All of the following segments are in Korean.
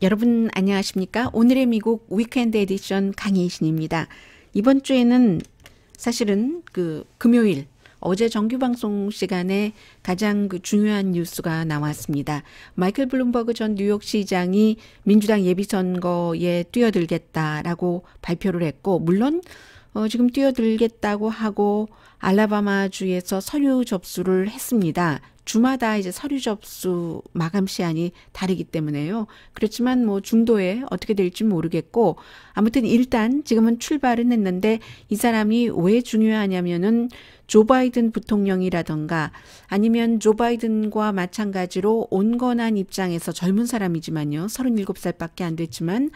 여러분 안녕하십니까? 오늘의 미국 위켄드 에디션 강희신입니다. 이번 주에는 사실은 금요일 어제 정규 방송 시간에 가장 중요한 뉴스가 나왔습니다. 마이클 블룸버그 전 뉴욕시장이 민주당 예비선거에 뛰어들겠다라고 발표를 했고, 물론 지금 뛰어들겠다고 하고 알라바마주에서 서류 접수를 했습니다. 주마다 이제 서류 접수 마감 시한이 다르기 때문에요. 그렇지만 뭐 중도에 어떻게 될지 모르겠고, 아무튼 일단 지금은 출발은 했는데, 이 사람이 왜 중요하냐면은 조 바이든 부통령이라던가 아니면 조 바이든과 마찬가지로 온건한 입장에서 젊은 사람이지만요. 37살밖에 안 됐지만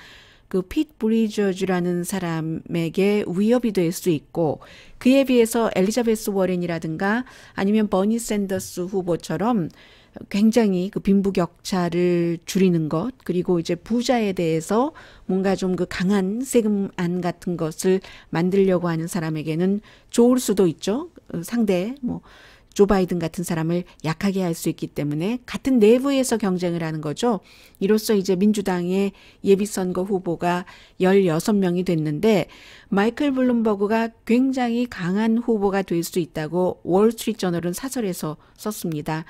핏 브리저즈라는 사람에게 위협이 될 수 있고, 그에 비해서 엘리자베스 워렌이라든가 아니면 버니 샌더스 후보처럼 굉장히 빈부격차를 줄이는 것, 그리고 이제 부자에 대해서 뭔가 좀 강한 세금안 같은 것을 만들려고 하는 사람에게는 좋을 수도 있죠. 상대 조 바이든 같은 사람을 약하게 할 수 있기 때문에 같은 내부에서 경쟁을 하는 거죠. 이로써 이제 민주당의 예비선거 후보가 16명이 됐는데, 마이클 블룸버그가 굉장히 강한 후보가 될 수 있다고 월스트리트저널은 사설에서 썼습니다.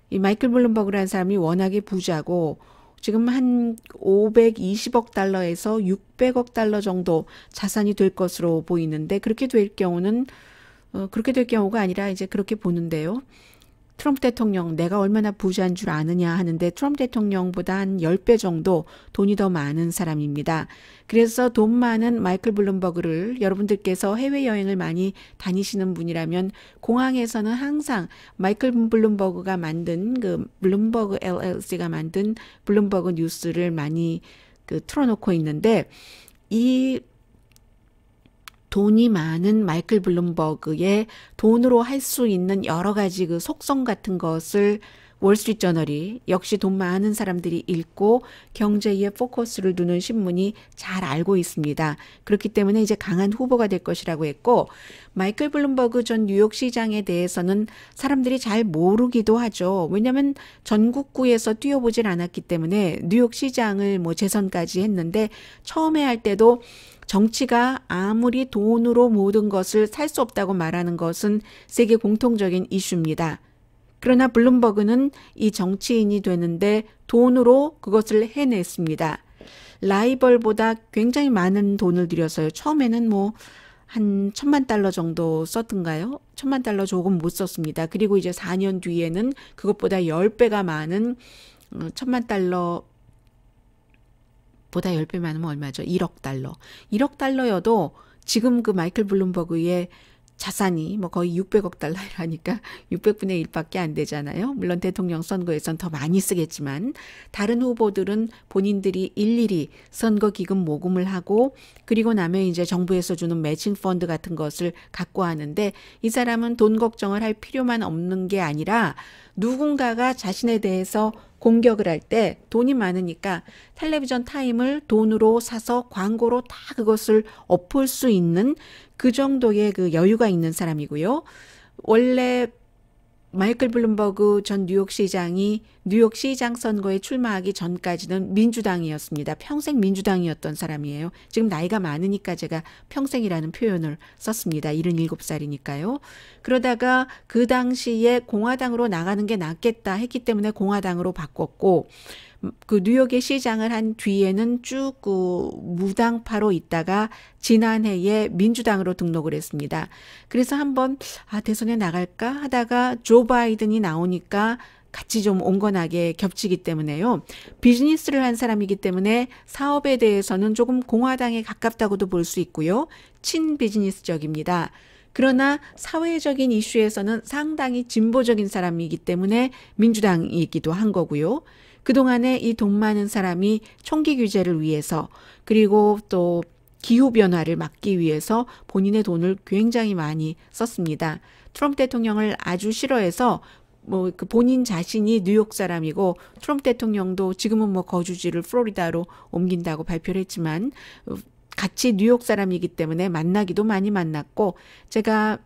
이 마이클 블룸버그라는 사람이 워낙에 부자고 지금 한 520억 달러에서 600억 달러 정도 자산이 될 것으로 보이는데, 그렇게 될 경우는 그렇게 될 경우가 아니라 이제 그렇게 보는데요. 트럼프 대통령, 내가 얼마나 부자인 줄 아느냐 하는데 트럼프 대통령보다 한 10배 정도 돈이 더 많은 사람입니다. 그래서 돈 많은 마이클 블룸버그를, 여러분들께서 해외여행을 많이 다니시는 분이라면 공항에서는 항상 마이클 블룸버그가 만든 블룸버그 LLC가 만든 블룸버그 뉴스를 많이 틀어놓고 있는데, 이 돈이 많은 마이클 블룸버그의 돈으로 할 수 있는 여러 가지 속성 같은 것을 월스트리트저널이, 역시 돈 많은 사람들이 읽고 경제에 포커스를 두는 신문이 잘 알고 있습니다. 그렇기 때문에 이제 강한 후보가 될 것이라고 했고, 마이클 블룸버그 전 뉴욕시장에 대해서는 사람들이 잘 모르기도 하죠. 왜냐하면 전국구에서 뛰어보질 않았기 때문에. 뉴욕시장을 재선까지 했는데, 처음에 할 때도 정치가 아무리 돈으로 모든 것을 살 수 없다고 말하는 것은 세계 공통적인 이슈입니다. 그러나 블룸버그는 이 정치인이 되는데 돈으로 그것을 해냈습니다. 라이벌보다 굉장히 많은 돈을 들여서요. 처음에는 한 1,000만 달러 정도 썼던가요? 1,000만 달러 조금 못 썼습니다. 그리고 이제 4년 뒤에는 그것보다 10배가 많은 1,000만 달러 보다 10배 많으면 얼마죠? 1억 달러. 1억 달러여도 지금 마이클 블룸버그의 자산이 거의 600억 달러라니까 600분의 1밖에 안 되잖아요. 물론 대통령 선거에선 더 많이 쓰겠지만, 다른 후보들은 본인들이 일일이 선거 기금 모금을 하고, 그리고 나면 이제 정부에서 주는 매칭 펀드 같은 것을 갖고 하는데, 이 사람은 돈 걱정을 할 필요만 없는 게 아니라 누군가가 자신에 대해서 공격을 할 때 돈이 많으니까 텔레비전 타임을 돈으로 사서 광고로 다 그것을 엎을 수 있는 그 정도의 여유가 있는 사람이고요. 원래 마이클 블룸버그 전 뉴욕시장이 뉴욕시장 선거에 출마하기 전까지는 민주당이었습니다. 평생 민주당이었던 사람이에요. 지금 나이가 많으니까 제가 평생이라는 표현을 썼습니다. 77살이니까요. 그러다가 그 당시에 공화당으로 나가는 게 낫겠다 했기 때문에 공화당으로 바꿨고, 뉴욕의 시장을 한 뒤에는 쭉 무당파로 있다가 지난해에 민주당으로 등록을 했습니다. 그래서 한번 대선에 나갈까 하다가 조 바이든이 나오니까 같이 좀 온건하게 겹치기 때문에요. 비즈니스를 한 사람이기 때문에 사업에 대해서는 조금 공화당에 가깝다고도 볼 수 있고요. 친비즈니스적입니다. 그러나 사회적인 이슈에서는 상당히 진보적인 사람이기 때문에 민주당이기도 한 거고요. 그동안에 이 돈 많은 사람이 총기 규제를 위해서, 그리고 또 기후변화를 막기 위해서 본인의 돈을 굉장히 많이 썼습니다. 트럼프 대통령을 아주 싫어해서 본인 자신이 뉴욕 사람이고, 트럼프 대통령도 지금은 거주지를 플로리다로 옮긴다고 발표를 했지만 같이 뉴욕 사람이기 때문에 만나기도 많이 만났고, 제가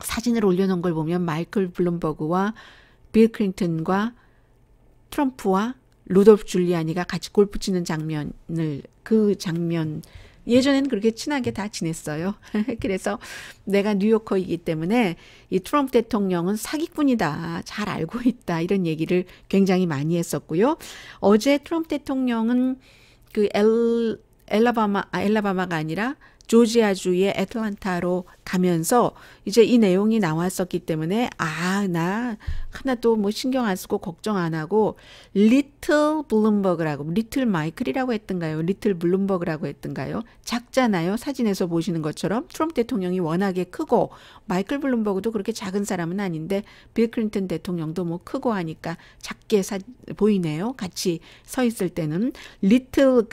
사진을 올려놓은 걸 보면 마이클 블룸버그와 빌 클린턴과 트럼프와 루돌프 줄리아니가 같이 골프 치는 장면을 그 장면 예전에는 그렇게 친하게 다 지냈어요. 그래서 내가 뉴요커이기 때문에 이 트럼프 대통령은 사기꾼이다. 잘 알고 있다. 이런 얘기를 굉장히 많이 했었고요. 어제 트럼프 대통령은 그 엘라바마가 아니라 조지아주의 애틀란타로 가면서 이제 이 내용이 나왔었기 때문에 나 하나도 뭐 신경 안 쓰고 걱정 안 하고 리틀 블룸버그라고 리틀 마이클이라고 했던가요? 리틀 블룸버그라고 했던가요? 작잖아요. 사진에서 보시는 것처럼 트럼프 대통령이 워낙에 크고 마이클 블룸버그도 그렇게 작은 사람은 아닌데 빌 클린턴 대통령도 뭐 크고 하니까 작게 보이네요. 같이 서 있을 때는 리틀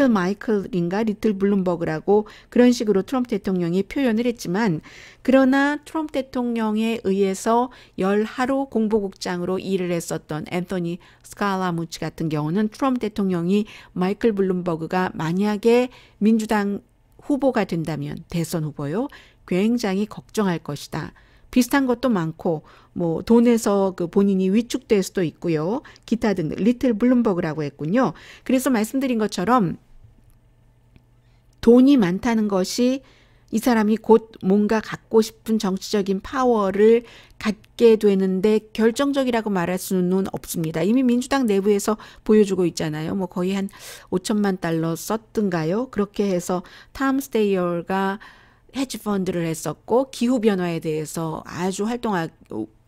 마이클인가 리틀 블룸버그라고 그런 식으로 트럼프 대통령이 표현을 했지만 그러나 트럼프 대통령에 의해서 열하루 공보국장으로 일을 했었던 앤토니 스칼라무치 같은 경우는 트럼프 대통령이 마이클 블룸버그가 만약에 민주당 후보가 된다면 대선 후보요. 굉장히 걱정할 것이다. 비슷한 것도 많고 뭐 돈에서 그 본인이 위축될 수도 있고요. 기타 등등 리틀 블룸버그라고 했군요. 그래서 말씀드린 것처럼 돈이 많다는 것이 이 사람이 곧 뭔가 갖고 싶은 정치적인 파워를 갖게 되는데 결정적이라고 말할 수는 없습니다. 이미 민주당 내부에서 보여주고 있잖아요. 뭐 거의 한 5천만 달러 썼던가요? 그렇게 해서 톰 스테이어가 헤지펀드를 했었고 기후변화에 대해서 아주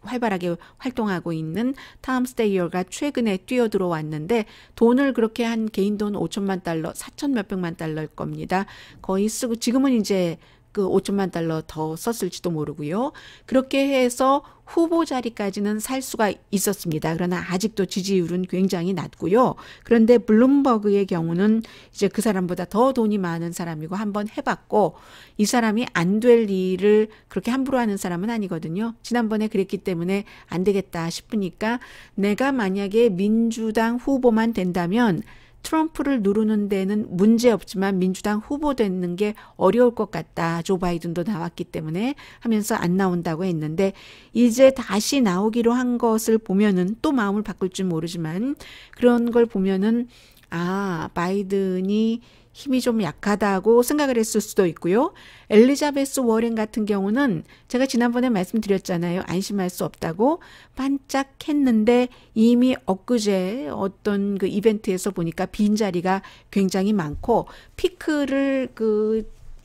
활발하게 활동하고 있는 톰 스테이어가 최근에 뛰어들어왔는데 돈을 그렇게 한 개인 돈 5천만 달러, 4천 몇백만 달러일 겁니다. 거의 쓰고 지금은 이제 그 5천만 달러 더 썼을지도 모르고요. 그렇게 해서 후보 자리까지는 살 수가 있었습니다. 그러나 아직도 지지율은 굉장히 낮고요. 그런데 블룸버그의 경우는 이제 그 사람보다 더 돈이 많은 사람이고 한번 해봤고 이 사람이 안 될 일을 그렇게 함부로 하는 사람은 아니거든요. 지난번에 그랬기 때문에 안 되겠다 싶으니까 내가 만약에 민주당 후보만 된다면 트럼프를 누르는 데는 문제 없지만 민주당 후보 되는 게 어려울 것 같다. 조 바이든도 나왔기 때문에 하면서 안 나온다고 했는데 이제 다시 나오기로 한 것을 보면은 또 마음을 바꿀 줄 모르지만 그런 걸 보면은 바이든이 힘이 좀 약하다고 생각을 했을 수도 있고요. 엘리자베스 워렌 같은 경우는 제가 지난번에 말씀드렸잖아요. 안심할 수 없다고 반짝했는데 이미 엊그제 어떤 그 이벤트에서 보니까 빈자리가 굉장히 많고 피크를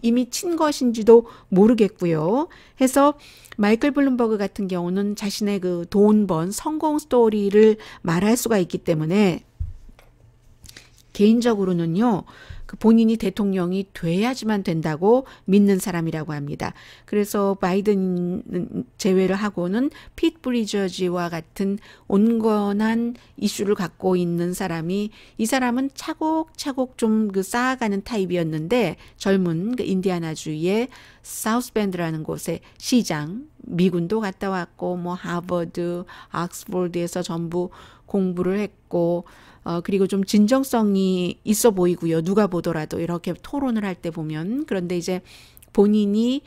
이미 친 것인지도 모르겠고요. 해서 마이클 블룸버그 같은 경우는 자신의 그 돈 번 성공 스토리를 말할 수가 있기 때문에 개인적으로는요. 본인이 대통령이 돼야지만 된다고 믿는 사람이라고 합니다. 그래서 바이든 제외를 하고는 핏 브리저지와 같은 온건한 이슈를 갖고 있는 사람이 이 사람은 차곡차곡 좀 쌓아가는 타입이었는데 젊은 그 인디아나주의 사우스밴드라는 곳에 시장 미군도 갔다 왔고 뭐 하버드, 옥스퍼드에서 전부 공부를 했고 그리고 좀 진정성이 있어 보이고요. 누가 보더라도 이렇게 토론을 할 때 보면 그런데 이제 본인이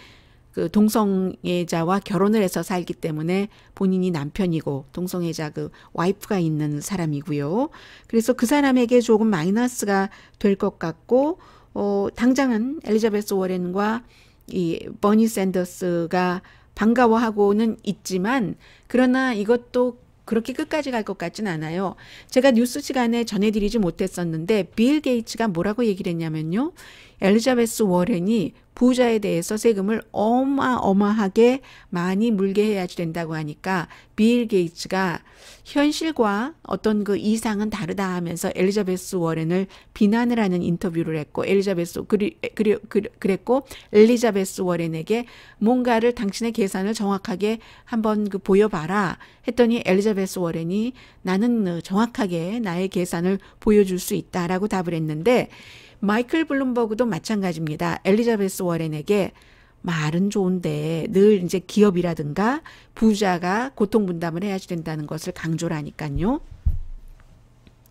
그 동성애자와 결혼을 해서 살기 때문에 본인이 남편이고 동성애자 그 와이프가 있는 사람이고요. 그래서 그 사람에게 조금 마이너스가 될 것 같고 당장은 엘리자베스 워렌과 이 버니 샌더스가 반가워하고는 있지만 그러나 이것도 그렇게 끝까지 갈 것 같진 않아요. 제가 뉴스 시간에 전해드리지 못했었는데 빌 게이츠가 뭐라고 얘기를 했냐면요. 엘리자베스 워렌이 부자에 대해서 세금을 어마어마하게 많이 물게 해야지 된다고 하니까 빌 게이츠가 현실과 어떤 그 이상은 다르다 하면서 엘리자베스 워렌을 비난을 하는 인터뷰를 했고 그랬고 엘리자베스 워렌에게 뭔가를 당신의 계산을 정확하게 한번 보여봐라 했더니 엘리자베스 워렌이 나는 정확하게 나의 계산을 보여줄 수 있다라고 답을 했는데 마이클 블룸버그도 마찬가지입니다. 엘리자베스 워렌에게 말은 좋은데 늘 이제 기업이라든가 부자가 고통 분담을 해야지 된다는 것을 강조를 하니까요.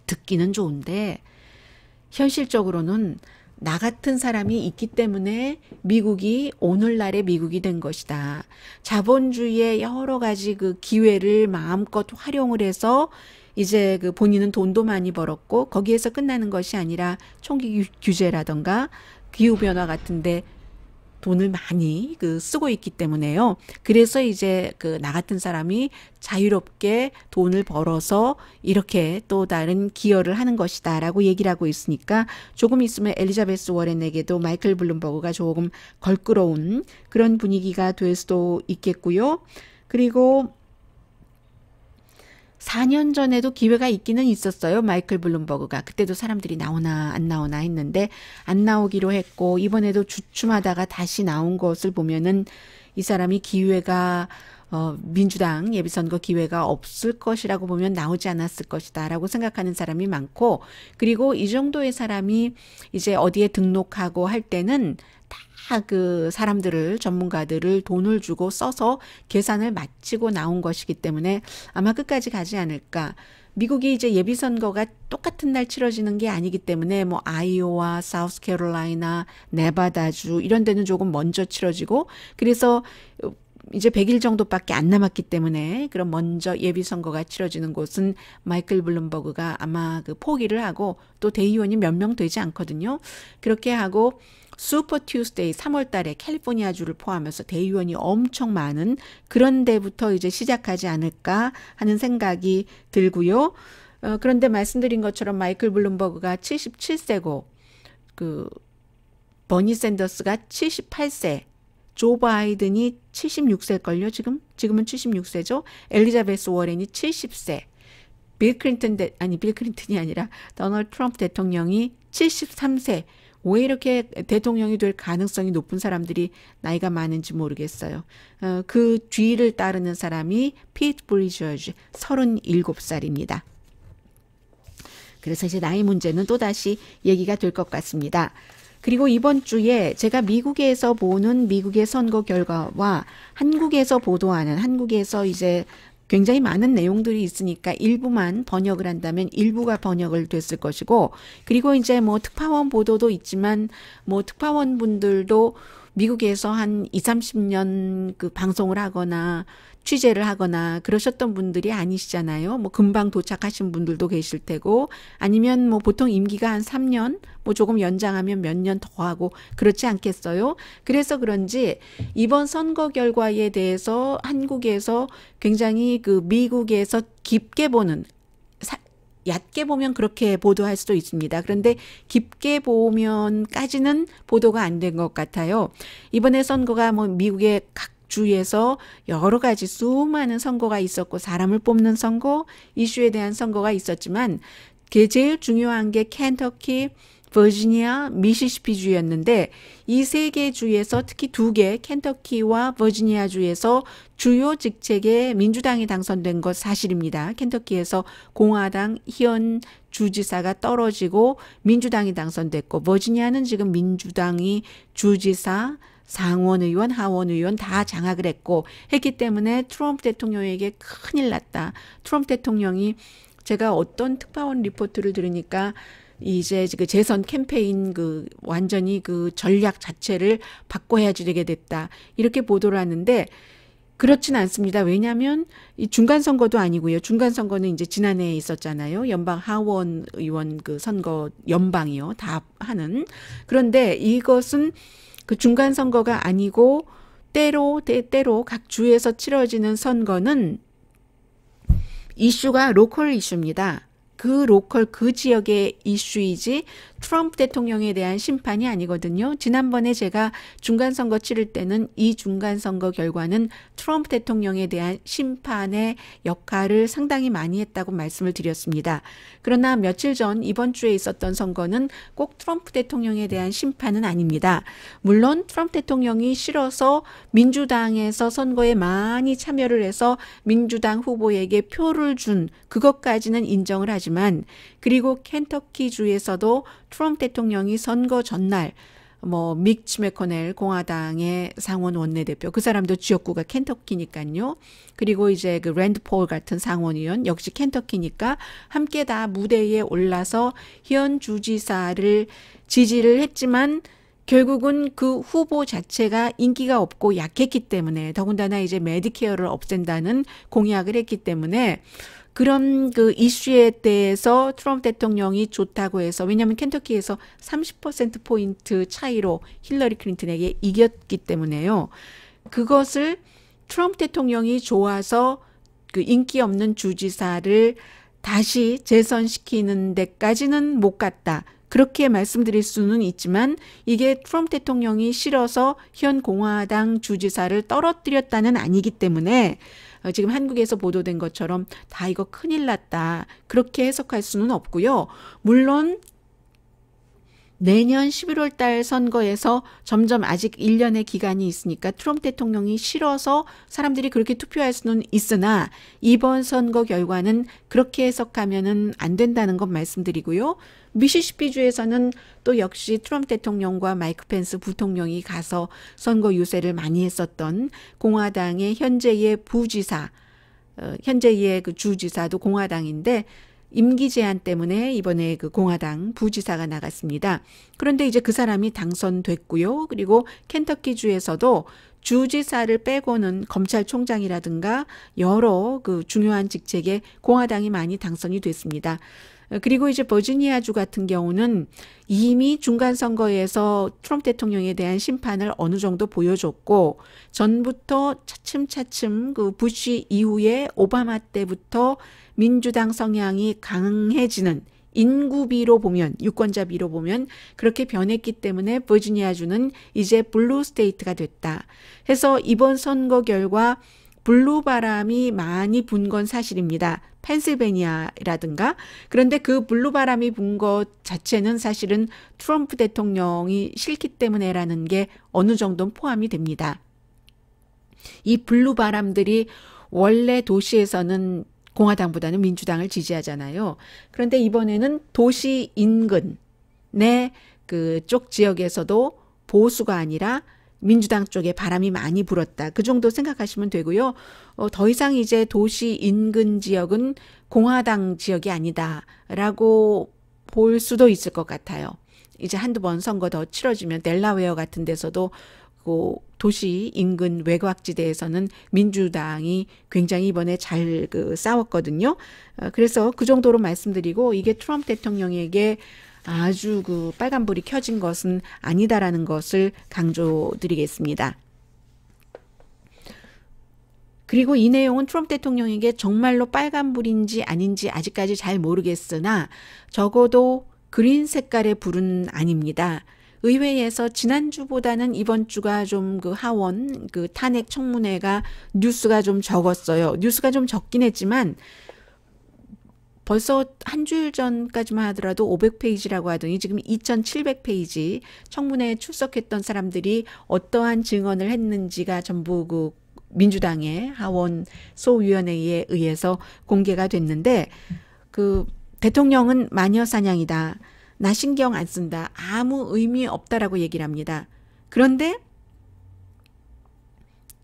듣기는 좋은데 현실적으로는 나 같은 사람이 있기 때문에 미국이 오늘날의 미국이 된 것이다. 자본주의의 여러 가지 그 기회를 마음껏 활용을 해서 이제 그 본인은 돈도 많이 벌었고 거기에서 끝나는 것이 아니라 총기 규제라던가 기후변화 같은데 돈을 많이 그 쓰고 있기 때문에요. 그래서 이제 그 나 같은 사람이 자유롭게 돈을 벌어서 이렇게 또 다른 기여를 하는 것이다라고 얘기를 하고 있으니까 조금 있으면 엘리자베스 워렌에게도 마이클 블룸버그가 조금 걸끄러운 그런 분위기가 될 수도 있겠고요. 그리고 4년 전에도 기회가 있기는 있었어요. 마이클 블룸버그가. 그때도 사람들이 나오나 안 나오나 했는데 안 나오기로 했고 이번에도 주춤하다가 다시 나온 것을 보면은 이 사람이 기회가 민주당 예비선거 기회가 없을 것이라고 보면 나오지 않았을 것이다 라고 생각하는 사람이 많고 그리고 이 정도의 사람이 이제 어디에 등록하고 할 때는 다 그 사람들을 전문가들을 돈을 주고 써서 계산을 마치고 나온 것이기 때문에 아마 끝까지 가지 않을까. 미국이 이제 예비선거가 똑같은 날 치러지는 게 아니기 때문에 뭐 아이오와 사우스캐롤라이나 네바다주 이런 데는 조금 먼저 치러지고 그래서 이제 100일 정도밖에 안 남았기 때문에 그럼 먼저 예비선거가 치러지는 곳은 마이클 블룸버그가 아마 그 포기를 하고 또 대의원이 몇 명 되지 않거든요. 그렇게 하고 슈퍼 튜스데이 3월 달에 캘리포니아주를 포함해서 대의원이 엄청 많은 그런 데부터 이제 시작하지 않을까 하는 생각이 들고요. 그런데 말씀드린 것처럼 마이클 블룸버그가 77세고 그 버니 샌더스가 78세 조 바이든이 76세걸요, 지금은 76세죠. 엘리자베스 워렌이 70세. 빌 클린턴이 아니라 도널드 트럼프 대통령이 73세. 왜 이렇게 대통령이 될 가능성이 높은 사람들이 나이가 많은지 모르겠어요. 그 뒤를 따르는 사람이 피트 브리저지 37살입니다. 그래서 이제 나이 문제는 또다시 얘기가 될 것 같습니다. 그리고 이번 주에 제가 미국에서 보는 미국의 선거 결과와 한국에서 보도하는 한국에서 이제 굉장히 많은 내용들이 있으니까 일부만 번역을 한다면 일부가 번역을 됐을 것이고 그리고 이제 뭐 특파원 보도도 있지만 뭐 특파원 분들도 미국에서 한 20, 30년 그 방송을 하거나 취재를 하거나 그러셨던 분들이 아니시잖아요. 뭐 금방 도착하신 분들도 계실 테고 아니면 뭐 보통 임기가 한 3년 뭐 조금 연장하면 몇 년 더 하고 그렇지 않겠어요? 그래서 그런지 이번 선거 결과에 대해서 한국에서 굉장히 그 미국에서 깊게 보는 얕게 보면 그렇게 보도할 수도 있습니다. 그런데 깊게 보면까지는 보도가 안 된 것 같아요. 이번에 선거가 뭐 미국의 각 주에서 여러 가지 수많은 선거가 있었고 사람을 뽑는 선거, 이슈에 대한 선거가 있었지만 제일 중요한 게 켄터키, 버지니아, 미시시피 주였는데 이 세 개 주에서 특히 2개 켄터키와 버지니아 주에서 주요 직책에 민주당이 당선된 것 사실입니다. 켄터키에서 공화당 현 주지사가 떨어지고 민주당이 당선됐고 버지니아는 지금 민주당이 주지사 상원의원, 하원의원 다 장악을 했기 때문에 트럼프 대통령에게 큰일 났다. 트럼프 대통령이 제가 어떤 특파원 리포트를 들으니까 이제 그 재선 캠페인 그 완전히 그 전략 자체를 바꿔야지 되게 됐다. 이렇게 보도를 하는데 그렇진 않습니다. 왜냐하면 이 중간선거도 아니고요. 중간선거는 이제 지난해에 있었잖아요. 연방 하원 의원 그 선거 연방이요. 다 하는. 그런데 이것은 그 중간선거가 아니고 때로 각 주에서 치러지는 선거는 이슈가 로컬 이슈입니다. 그 지역의 이슈이지 트럼프 대통령에 대한 심판이 아니거든요. 지난번에 제가 중간선거 치를 때는 이 중간선거 결과는 트럼프 대통령에 대한 심판의 역할을 상당히 많이 했다고 말씀을 드렸습니다. 그러나 며칠 전 이번 주에 있었던 선거는 꼭 트럼프 대통령에 대한 심판은 아닙니다. 물론 트럼프 대통령이 싫어서 민주당에서 선거에 많이 참여를 해서 민주당 후보에게 표를 준 그것까지는 인정을 하지만 그리고 켄터키 주에서도 트럼프 대통령이 선거 전날 뭐 미치 매코넬 공화당의 상원 원내대표, 그 사람도 지역구가 켄터키니까요. 그리고 이제 그 랜드 폴 같은 상원의원 역시 켄터키니까 함께 다 무대에 올라서 현 주지사를 지지를 했지만 결국은 그 후보 자체가 인기가 없고 약했기 때문에, 더군다나 이제 메디케어를 없앤다는 공약을 했기 때문에 그런 그 이슈에 대해서 트럼프 대통령이 좋다고 해서, 왜냐하면 켄터키에서 30%포인트 차이로 힐러리 클린턴에게 이겼기 때문에요. 그것을 트럼프 대통령이 좋아서 그 인기 없는 주지사를 다시 재선시키는 데까지는 못 갔다, 그렇게 말씀드릴 수는 있지만, 이게 트럼프 대통령이 싫어서 현 공화당 주지사를 떨어뜨렸다는 아니기 때문에 지금 한국에서 보도된 것처럼 다 이거 큰일 났다, 그렇게 해석할 수는 없고요. 물론 내년 11월 달 선거에서 점점 아직 1년의 기간이 있으니까 트럼프 대통령이 싫어서 사람들이 그렇게 투표할 수는 있으나, 이번 선거 결과는 그렇게 해석하면은 안 된다는 건 말씀드리고요. 미시시피주에서는 또 역시 트럼프 대통령과 마이크 펜스 부통령이 가서 선거 유세를 많이 했었던 공화당의 현재의 부지사, 현재의 그 주지사도 공화당인데 임기 제한 때문에 이번에 그 공화당 부지사가 나갔습니다. 그런데 이제 그 사람이 당선됐고요. 그리고 켄터키주에서도 주지사를 빼고는 검찰총장이라든가 여러 그 중요한 직책에 공화당이 많이 당선이 됐습니다. 그리고 이제 버지니아주 같은 경우는 이미 중간선거에서 트럼프 대통령에 대한 심판을 어느 정도 보여줬고, 전부터 차츰차츰 그 부시 이후에 오바마 때부터 민주당 성향이 강해지는, 인구비로 보면, 유권자비로 보면 그렇게 변했기 때문에 버지니아주는 이제 블루 스테이트가 됐다 해서 이번 선거 결과 블루 바람이 많이 분 건 사실입니다. 펜실베니아라든가. 그런데 그 블루 바람이 분 것 자체는 사실은 트럼프 대통령이 싫기 때문에라는 게 어느 정도는 포함이 됩니다. 이 블루 바람들이 원래 도시에서는 공화당보다는 민주당을 지지하잖아요. 그런데 이번에는 도시 인근의 그쪽 지역에서도 보수가 아니라 민주당 쪽에 바람이 많이 불었다, 그 정도 생각하시면 되고요. 더 이상 이제 도시 인근 지역은 공화당 지역이 아니다라고 볼 수도 있을 것 같아요. 이제 한두 번 선거 더 치러지면 델라웨어 같은 데서도 그 도시 인근 외곽지대에서는 민주당이 굉장히 이번에 잘 그 싸웠거든요. 그래서 그 정도로 말씀드리고, 이게 트럼프 대통령에게 아주 그 빨간불이 켜진 것은 아니다라는 것을 강조드리겠습니다. 그리고 이 내용은 트럼프 대통령에게 정말로 빨간불인지 아닌지 아직까지 잘 모르겠으나 적어도 그린 색깔의 불은 아닙니다. 의회에서 지난주보다는 이번 주가 좀 그 하원 그 탄핵 청문회가 뉴스가 좀 적었어요. 뉴스가 좀 적긴 했지만 벌써 한 주일 전까지만 하더라도 500페이지라고 하더니 지금 2700페이지 청문회에 출석했던 사람들이 어떠한 증언을 했는지가 전부 그 민주당의 하원 소위원회에 의해서 공개가 됐는데, 그 대통령은 마녀사냥이다, 나 신경 안 쓴다, 아무 의미 없다라고 얘기를 합니다. 그런데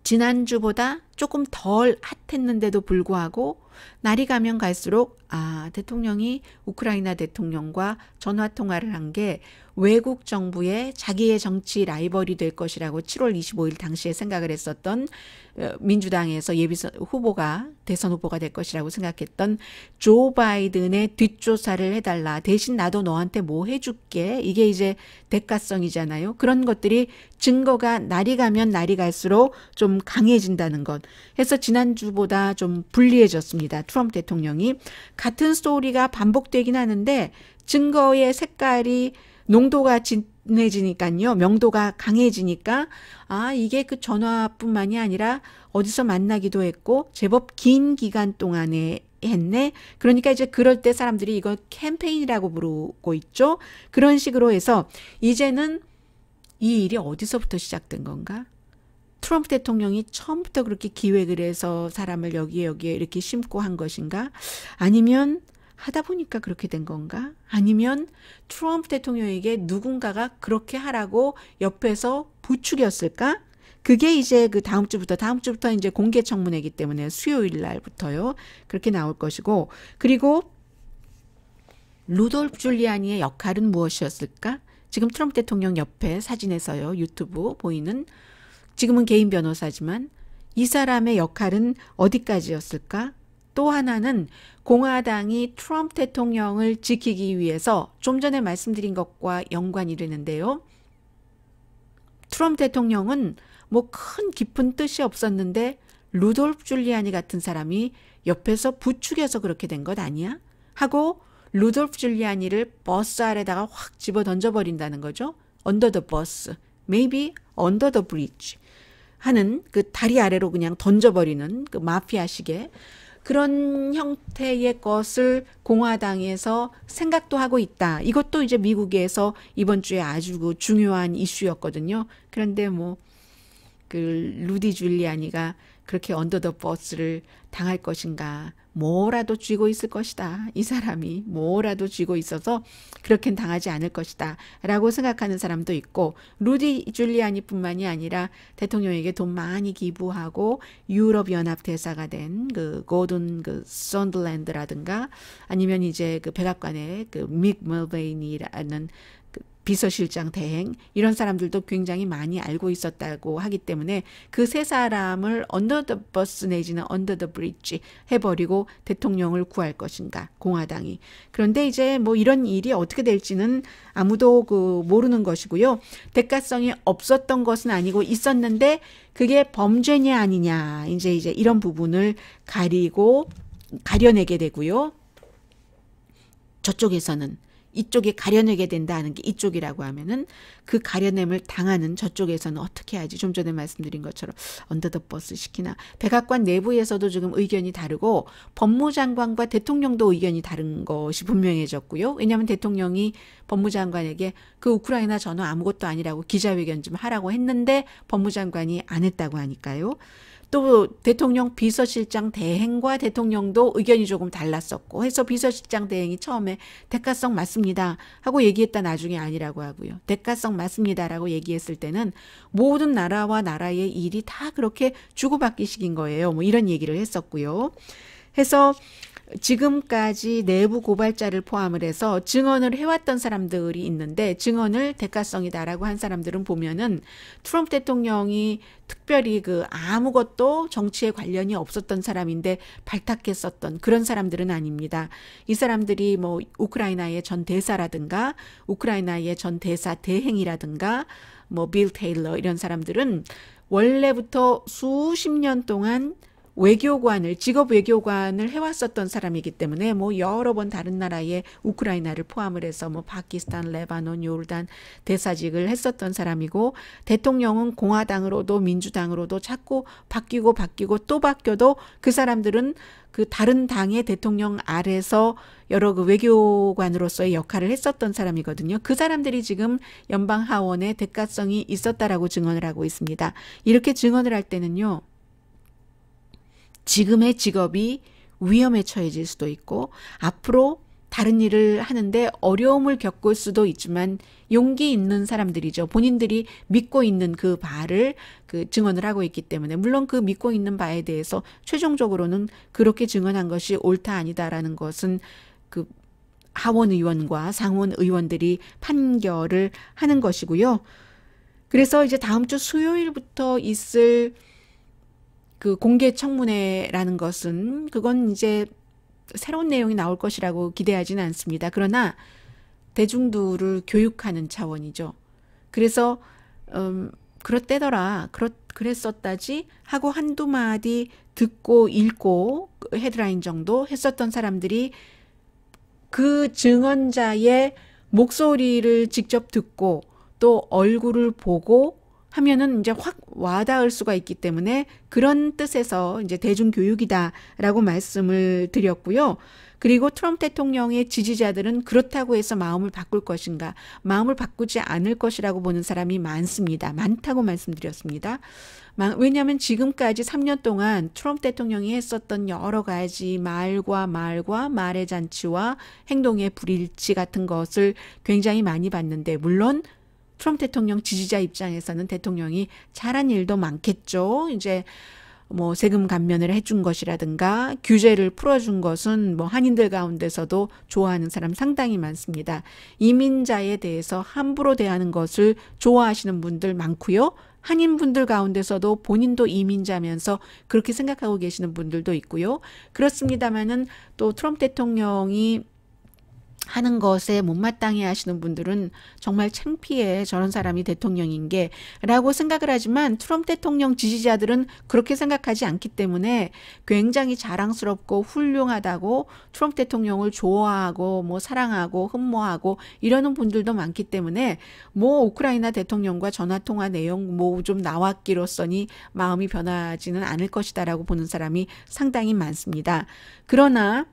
지난주보다 조금 덜 핫했는데도 불구하고 날이 가면 갈수록 대통령이 우크라이나 대통령과 전화 통화를 한 게 외국 정부의 자기의 정치 라이벌이 될 것이라고 7월 25일 당시에 생각을 했었던, 민주당에서 예비선 후보가 대선 후보가 될 것이라고 생각했던 조 바이든의 뒷조사를 해달라, 대신 나도 너한테 뭐 해줄게, 이게 이제 대가성이잖아요. 그런 것들이 증거가 날이 가면 날이 갈수록 좀 강해진다는 것 해서 지난주보다 좀 불리해졌습니다. 트럼프 대통령이. 같은 스토리가 반복되긴 하는데 증거의 색깔이, 농도가 진해지니까요, 명도가 강해지니까 이게 그 전화뿐만이 아니라 어디서 만나기도 했고 제법 긴 기간 동안에 했네. 그러니까 이제 그럴 때 사람들이 이걸 캠페인이라고 부르고 있죠. 그런 식으로 해서 이제는 이 일이 어디서부터 시작된 건가? 트럼프 대통령이 처음부터 그렇게 기획을 해서 사람을 여기에 이렇게 심고 한 것인가? 아니면 하다 보니까 그렇게 된 건가? 아니면 트럼프 대통령에게 누군가가 그렇게 하라고 옆에서 부추겼을까? 그게 이제 그 다음 주부터 이제 공개 청문회이기 때문에 수요일 날부터요. 그렇게 나올 것이고, 그리고 루돌프 줄리아니의 역할은 무엇이었을까? 지금 트럼프 대통령 옆에 사진에서요. 유튜브 보이는, 지금은 개인 변호사지만 이 사람의 역할은 어디까지였을까? 또 하나는 공화당이 트럼프 대통령을 지키기 위해서 좀 전에 말씀드린 것과 연관이 되는데요. 트럼프 대통령은 뭐 큰 깊은 뜻이 없었는데 루돌프 줄리아니 같은 사람이 옆에서 부추겨서 그렇게 된 것 아니야? 하고 루돌프 줄리아니를 버스 아래다가 확 집어 던져버린다는 거죠. under the bus, maybe under the bridge 하는 그 다리 아래로 그냥 던져버리는 그 마피아식의 그런 형태의 것을 공화당에서 생각도 하고 있다. 이것도 이제 미국에서 이번 주에 아주 그 중요한 이슈였거든요. 그런데 뭐 그 루디 줄리아니가 그렇게 언더 더 버스를 당할 것인가, 뭐라도 쥐고 있을 것이다. 이 사람이 뭐라도 쥐고 있어서 그렇게는 당하지 않을 것이다 라고 생각하는 사람도 있고, 루디 줄리아니 뿐만이 아니라 대통령에게 돈 많이 기부하고 유럽연합 대사가 된 그 고든 그 선들랜드라든가, 아니면 이제 그 백악관의 그 믹 멀베인이라는 비서실장 대행, 이런 사람들도 굉장히 많이 알고 있었다고 하기 때문에 그 세 사람을 언더 더 버스 내지는 언더 더 브릿지 해버리고 대통령을 구할 것인가, 공화당이. 그런데 이제 뭐 이런 일이 어떻게 될지는 아무도 그 모르는 것이고요. 대가성이 없었던 것은 아니고 있었는데 그게 범죄냐 아니냐, 이제 이런 부분을 가려내게 되고요. 저쪽에서는 이쪽이 가려내게 된다는 게 이쪽이라고 하면은 그 가려냄을 당하는 저쪽에서는 어떻게 하지? 좀 전에 말씀드린 것처럼 언더 더 버스 시키나. 백악관 내부에서도 지금 의견이 다르고 법무장관과 대통령도 의견이 다른 것이 분명해졌고요. 왜냐하면 대통령이 법무장관에게 그 우크라이나 전후 아무것도 아니라고 기자회견 좀 하라고 했는데 법무장관이 안 했다고 하니까요. 또 대통령 비서실장 대행과 대통령도 의견이 조금 달랐었고 해서 비서실장 대행이 처음에 대가성 맞습니다 하고 얘기했다 나중에 아니라고 하고요. 대가성 맞습니다라고 얘기했을 때는 모든 나라와 나라의 일이 다 그렇게 주고받기식인 거예요. 뭐 이런 얘기를 했었고요. 해서 지금까지 내부 고발자를 포함을 해서 증언을 해왔던 사람들이 있는데, 증언을 대가성이다라고 한 사람들은 보면은 트럼프 대통령이 특별히 그 아무것도 정치에 관련이 없었던 사람인데 발탁했었던 그런 사람들은 아닙니다. 이 사람들이 뭐 우크라이나의 전 대사라든가 우크라이나의 전 대사 대행이라든가 뭐 빌 테일러 이런 사람들은 원래부터 수십 년 동안 직업 외교관을 해왔었던 사람이기 때문에 뭐 여러 번 다른 나라의 우크라이나를 포함을 해서 뭐 파키스탄, 레바논, 요르단 대사직을 했었던 사람이고, 대통령은 공화당으로도 민주당으로도 자꾸 바뀌고 또 바뀌어도 그 사람들은 그 다른 당의 대통령 아래서 여러 그 외교관으로서의 역할을 했었던 사람이거든요. 그 사람들이 지금 연방 하원에 대가성이 있었다라고 증언을 하고 있습니다. 이렇게 증언을 할 때는요, 지금의 직업이 위험에 처해질 수도 있고 앞으로 다른 일을 하는데 어려움을 겪을 수도 있지만 용기 있는 사람들이죠. 본인들이 믿고 있는 그 바를 그 증언을 하고 있기 때문에, 물론 그 믿고 있는 바에 대해서 최종적으로는 그렇게 증언한 것이 옳다 아니다라는 것은 그 하원 의원과 상원 의원들이 판결을 하는 것이고요. 그래서 이제 다음 주 수요일부터 있을 그 공개 청문회라는 것은 그건 이제 새로운 내용이 나올 것이라고 기대하지는 않습니다. 그러나 대중들을 교육하는 차원이죠. 그래서 그랬었다지 하고 한두 마디 듣고 읽고 헤드라인 정도 했었던 사람들이 그 증언자의 목소리를 직접 듣고 또 얼굴을 보고 하면은 이제 확 와닿을 수가 있기 때문에 그런 뜻에서 이제 대중교육이다라고 말씀을 드렸고요. 그리고 트럼프 대통령의 지지자들은 그렇다고 해서 마음을 바꿀 것인가, 마음을 바꾸지 않을 것이라고 보는 사람이 많습니다. 많다고 말씀드렸습니다. 왜냐하면 지금까지 3년 동안 트럼프 대통령이 했었던 여러 가지 말의 잔치와 행동의 불일치 같은 것을 굉장히 많이 봤는데, 물론 트럼프 대통령 지지자 입장에서는 대통령이 잘한 일도 많겠죠. 이제 뭐 세금 감면을 해준 것이라든가 규제를 풀어준 것은 뭐 한인들 가운데서도 좋아하는 사람 상당히 많습니다. 이민자에 대해서 함부로 대하는 것을 좋아하시는 분들 많고요. 한인분들 가운데서도 본인도 이민자면서 그렇게 생각하고 계시는 분들도 있고요. 그렇습니다만은 또 트럼프 대통령이 하는 것에 못마땅해 하시는 분들은 정말 창피해, 저런 사람이 대통령인 게 라고 생각을 하지만, 트럼프 대통령 지지자들은 그렇게 생각하지 않기 때문에 굉장히 자랑스럽고 훌륭하다고 트럼프 대통령을 좋아하고 뭐 사랑하고 흠모하고 이러는 분들도 많기 때문에, 뭐 우크라이나 대통령과 전화통화 내용 뭐 좀 나왔기로써니 마음이 변하지는 않을 것이다라고 보는 사람이 상당히 많습니다. 그러나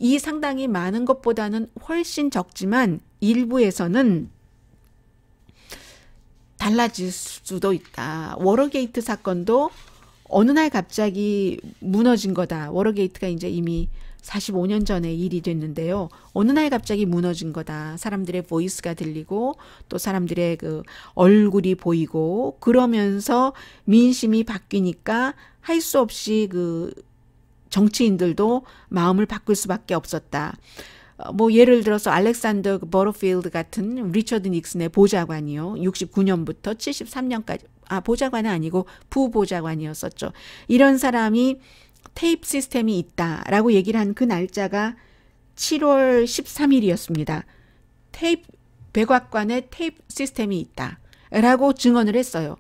이 상당히 많은 것보다는 훨씬 적지만 일부에서는 달라질 수도 있다. 워터게이트 사건도 어느 날 갑자기 무너진 거다. 워터게이트가 이제 이미 45년 전에 일이 됐는데요. 어느 날 갑자기 무너진 거다. 사람들의 보이스가 들리고 또 사람들의 그 얼굴이 보이고 그러면서 민심이 바뀌니까 할 수 없이 그 정치인들도 마음을 바꿀 수밖에 없었다. 뭐 예를 들어서 알렉산더 버터필드 같은 리처드 닉슨의 보좌관이요. 69년부터 73년까지 보좌관은 아니고 부보좌관이었었죠. 이런 사람이 테이프 시스템이 있다라고 얘기를 한 그 날짜가 7월 13일이었습니다. 백악관에 테이프 시스템이 있다라고 증언을 했어요.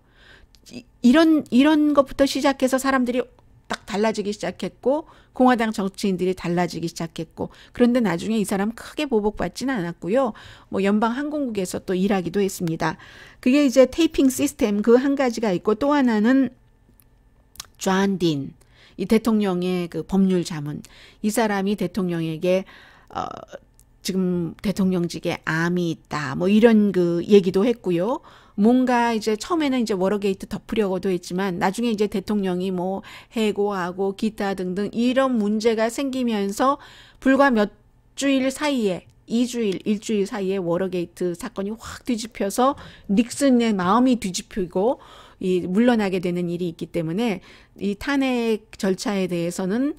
이런 것부터 시작해서 사람들이 딱 달라지기 시작했고, 공화당 정치인들이 달라지기 시작했고, 그런데 나중에 이 사람 크게 보복받지는 않았고요. 뭐 연방 항공국에서 또 일하기도 했습니다. 그게 이제 테이핑 시스템 그 한 가지가 있고, 또 하나는 존 딘, 이 대통령의 그 법률 자문, 이 사람이 대통령에게 지금 대통령직에 암이 있다, 뭐 이런 그 얘기도 했고요. 뭔가 이제 처음에는 이제 워터게이트 덮으려고도 했지만 나중에 이제 대통령이 뭐 해고하고 기타 등등 이런 문제가 생기면서 불과 몇 주일 사이에 2주일, 1주일 사이에 워터게이트 사건이 확 뒤집혀서 닉슨의 마음이 뒤집히고 물러나게 되는 일이 있기 때문에 이 탄핵 절차에 대해서는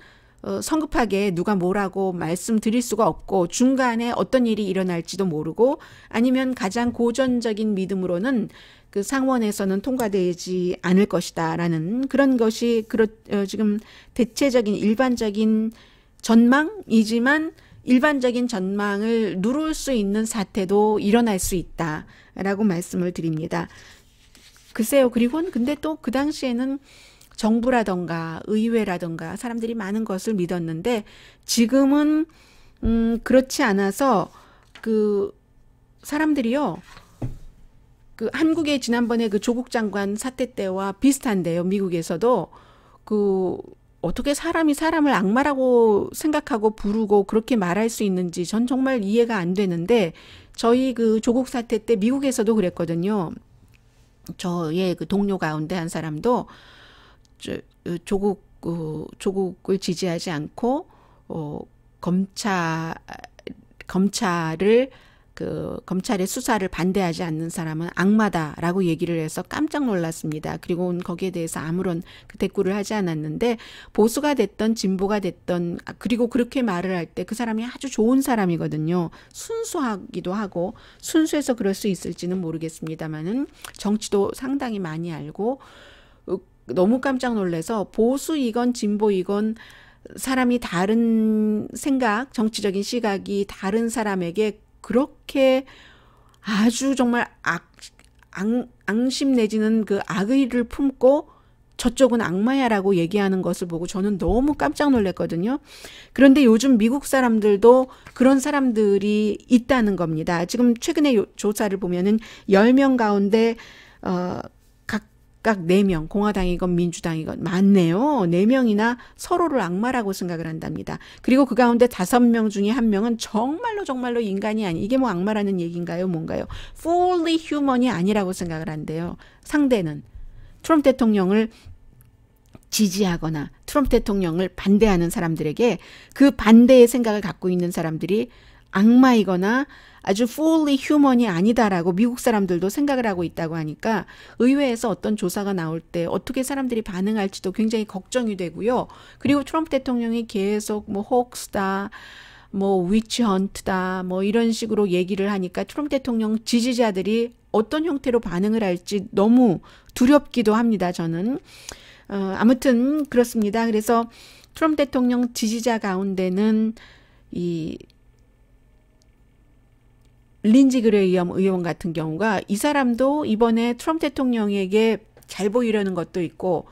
성급하게 누가 뭐라고 말씀드릴 수가 없고, 중간에 어떤 일이 일어날지도 모르고, 아니면 가장 고전적인 믿음으로는 그 상원에서는 통과되지 않을 것이다라는 그런 것이 지금 대체적인 일반적인 전망이지만, 일반적인 전망을 누를 수 있는 사태도 일어날 수 있다라고 말씀을 드립니다. 글쎄요. 그리고는 근데 또 그 당시에는 정부라던가 의회라던가 사람들이 많은 것을 믿었는데, 지금은 그렇지 않아서 그 사람들이요, 그 한국의 지난번에 그 조국 장관 사태 때와 비슷한데요. 미국에서도 그 어떻게 사람이 사람을 악마라고 생각하고 부르고 그렇게 말할 수 있는지 전 정말 이해가 안 되는데, 저희 그 조국 사태 때 미국에서도 그랬거든요. 저의 그 동료 가운데 한 사람도 조국을 지지하지 않고 검찰의 수사를 반대하지 않는 사람은 악마다라고 얘기를 해서 깜짝 놀랐습니다. 그리고 거기에 대해서 아무런 대꾸를 하지 않았는데, 보수가 됐던 진보가 됐던, 그리고 그렇게 말을 할 때 그 사람이 아주 좋은 사람이거든요. 순수하기도 하고, 순수해서 그럴 수 있을지는 모르겠습니다만은 정치도 상당히 많이 알고, 너무 깜짝 놀라서 보수이건 진보이건 사람이 다른 생각, 정치적인 시각이 다른 사람에게 그렇게 아주 정말 앙심 내지는 그 악의를 품고 저쪽은 악마야라고 얘기하는 것을 보고 저는 너무 깜짝 놀랐거든요. 그런데 요즘 미국 사람들도 그런 사람들이 있다는 겁니다. 지금 최근에 조사를 보면은 10명 가운데 각 각각 4명, 공화당이건 민주당이건 많네요. 4명이나 서로를 악마라고 생각을 한답니다. 그리고 그 가운데 5명 중에 1명은 정말로 인간이 아니, 이게 뭐 악마라는 얘기인가요? 뭔가요? fully human이 아니라고 생각을 한대요. 상대는 트럼프 대통령을 지지하거나 트럼프 대통령을 반대하는 사람들에게 그 반대의 생각을 갖고 있는 사람들이 악마이거나 아주 fully human이 아니다라고 미국 사람들도 생각을 하고 있다고 하니까 의회에서 어떤 조사가 나올 때 어떻게 사람들이 반응할지도 굉장히 걱정이 되고요. 그리고 트럼프 대통령이 계속 뭐 호크스다, 뭐 위치헌트다, 뭐 이런 식으로 얘기를 하니까 트럼프 대통령 지지자들이 어떤 형태로 반응을 할지 너무 두렵기도 합니다. 저는. 아무튼 그렇습니다. 그래서 트럼프 대통령 지지자 가운데는 이 린지 그레이엄 의원 같은 경우가 이 사람도 이번에 트럼프 대통령에게 잘 보이려는 것도 있고